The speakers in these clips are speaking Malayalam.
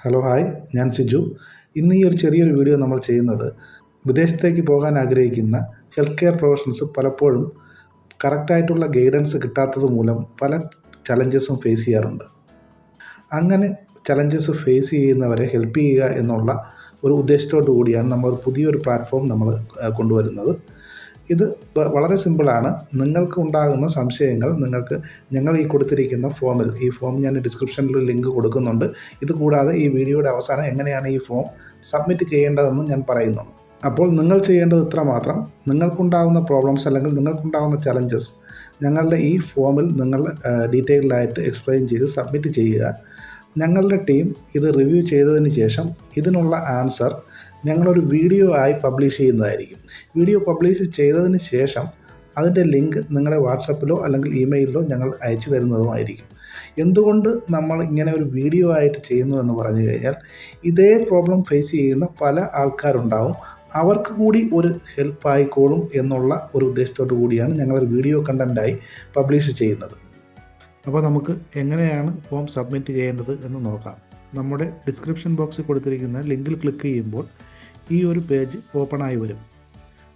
ഹലോ ഹായ്, ഞാൻ സിജു. ഇന്ന് ഈ ഒരു ചെറിയൊരു വീഡിയോ നമ്മൾ ചെയ്യുന്നത് വിദേശത്തേക്ക് പോകാൻ ആഗ്രഹിക്കുന്ന ഹെൽത്ത് കെയർ പ്രൊഫഷണൽസ് പലപ്പോഴും കറക്റ്റായിട്ടുള്ള ഗൈഡൻസ് കിട്ടാത്തത് മൂലം പല ചലഞ്ചസും ഫേസ് ചെയ്യാറുണ്ട്. അങ്ങനെ ചലഞ്ചസ് ഫേസ് ചെയ്യുന്നവരെ ഹെൽപ്പ് ചെയ്യുക എന്നുള്ള ഒരു ഉദ്ദേശത്തോടു കൂടിയാണ് നമ്മൾ പുതിയൊരു പ്ലാറ്റ്ഫോം നമ്മൾ കൊണ്ടുവരുന്നത്. ഇത് വളരെ സിമ്പിളാണ്. നിങ്ങൾക്ക് ഉണ്ടാകുന്ന സംശയങ്ങൾ ഞങ്ങൾ ഈ കൊടുത്തിരിക്കുന്ന ഫോമിൽ, ഈ ഫോം ഞാൻ ഡിസ്ക്രിപ്ഷനിൽ ലിങ്ക് കൊടുക്കുന്നുണ്ട്. ഇത് കൂടാതെ ഈ വീഡിയോയുടെ അവസാനം എങ്ങനെയാണ് ഈ ഫോം സബ്മിറ്റ് ചെയ്യേണ്ടതെന്ന് ഞാൻ പറയുന്നുണ്ട്. അപ്പോൾ നിങ്ങൾ ചെയ്യേണ്ടത് ഇത്ര മാത്രം: നിങ്ങൾക്കുണ്ടാകുന്ന പ്രോബ്ലംസ് അല്ലെങ്കിൽ നിങ്ങൾക്കുണ്ടാകുന്ന ചലഞ്ചസ് ഞങ്ങളുടെ ഈ ഫോമിൽ നിങ്ങൾ ഡീറ്റെയിൽഡായിട്ട് എക്സ്പ്ലെയിൻ ചെയ്ത് സബ്മിറ്റ് ചെയ്യുക. ഞങ്ങളുടെ ടീം ഇത് റിവ്യൂ ചെയ്തതിന് ശേഷം ഇതിനുള്ള ആൻസർ ഞങ്ങളൊരു വീഡിയോ ആയി പബ്ലിഷ് ചെയ്യുന്നതായിരിക്കും. വീഡിയോ പബ്ലിഷ് ചെയ്തതിന് ശേഷം അതിൻ്റെ ലിങ്ക് നിങ്ങളുടെ വാട്സപ്പിലോ അല്ലെങ്കിൽ ഇമെയിലിലോ ഞങ്ങൾ അയച്ചു തരുന്നതുമായിരിക്കും. എന്തുകൊണ്ട് നമ്മൾ ഇങ്ങനെ ഒരു വീഡിയോ ആയിട്ട് ചെയ്യുന്നു എന്ന് പറഞ്ഞു കഴിഞ്ഞാൽ, ഇതേ പ്രോബ്ലം ഫേസ് ചെയ്യുന്ന പല ആൾക്കാരുണ്ടാവും. അവർക്ക് കൂടി ഒരു ഹെൽപ്പ് ആയിക്കോളും എന്നുള്ള ഒരു ഉദ്ദേശത്തോടു കൂടിയാണ് ഞങ്ങളൊരു വീഡിയോ കണ്ടൻറ്റായി പബ്ലിഷ് ചെയ്യുന്നത്. അപ്പോൾ നമുക്ക് എങ്ങനെയാണ് ഫോം സബ്മിറ്റ് ചെയ്യേണ്ടത് എന്ന് നോക്കാം. നമ്മുടെ ഡിസ്ക്രിപ്ഷൻ ബോക്സിൽ കൊടുത്തിരിക്കുന്ന ലിങ്കിൽ ക്ലിക്ക് ചെയ്യുമ്പോൾ ഈ ഒരു പേജ് ഓപ്പണായി വരും.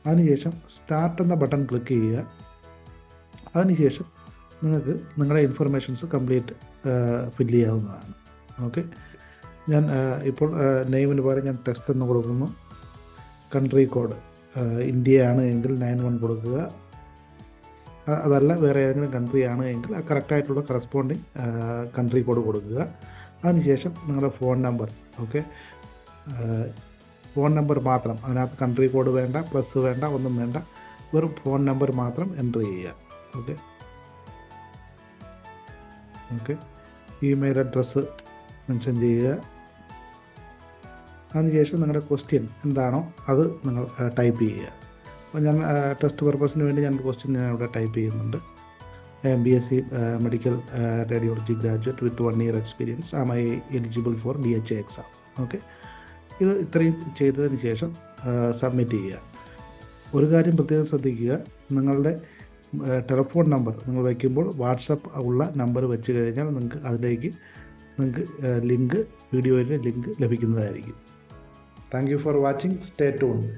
അതിനുശേഷം സ്റ്റാർട്ട് എന്ന ബട്ടൺ ക്ലിക്ക് ചെയ്യുക. അതിനുശേഷം നിങ്ങൾക്ക് നിങ്ങളുടെ ഇൻഫർമേഷൻസ് കംപ്ലീറ്റ് ഫില്ല് ചെയ്യാവുന്നതാണ്. ഓക്കെ, ഞാൻ ഇപ്പോൾ നെയിമിന് പകരം ഞാൻ ടെസ്റ്റ് എന്ന് കൊടുക്കുന്നു. കൺട്രി കോഡ് ഇന്ത്യയാണ് എങ്കിൽ 91 കൊടുക്കുക. അതല്ല വേറെ ഏതെങ്കിലും കൺട്രി ആണ് എങ്കിൽ ആ കറക്റ്റായിട്ടുള്ള കറസ്പോണ്ടിങ് കൺട്രി കോഡ് കൊടുക്കുക. അതിനുശേഷം നിങ്ങളുടെ phone number, okay, phone number മാത്രം, അതിനകത്ത് കൺട്രി കോഡ് വേണ്ട, പ്ലസ് വേണ്ട, ഒന്നും വേണ്ട, വെറും ഫോൺ നമ്പർ മാത്രം എൻ്റർ ചെയ്യുക. Okay okay email address mention ചെയ്യുക. അതിനുശേഷം നിങ്ങളുടെ ക്വസ്റ്റ്യൻ എന്താണോ അത് നിങ്ങൾ ടൈപ്പ് ചെയ്യുക. അപ്പോൾ ഞാൻ ടെസ്റ്റ് പർപ്പസിന് വേണ്ടി ഞാൻ ക്വസ്റ്റ്യൻ ഇവിടെ ടൈപ്പ് ചെയ്യുന്നുണ്ട്. BSc medical radiology graduate with 1 year experience. Am I eligible for DHA exam? Okay, ഇത് ഇത്രയും ചെയ്തതിന് ശേഷം സബ്മിറ്റ് ചെയ്യുക. ഒരു കാര്യം പ്രത്യേകം ശ്രദ്ധിക്കുക: നിങ്ങളുടെ ടെലിഫോൺ നമ്പർ നിങ്ങൾ വയ്ക്കുമ്പോൾ വാട്സപ്പ് ഉള്ള നമ്പർ വെച്ച് കഴിഞ്ഞാൽ നിങ്ങൾക്ക് ലിങ്ക്, വീഡിയോയിലെ ലിങ്ക് ലഭിക്കുന്നതായിരിക്കും. Thank you for watching. Stay tuned.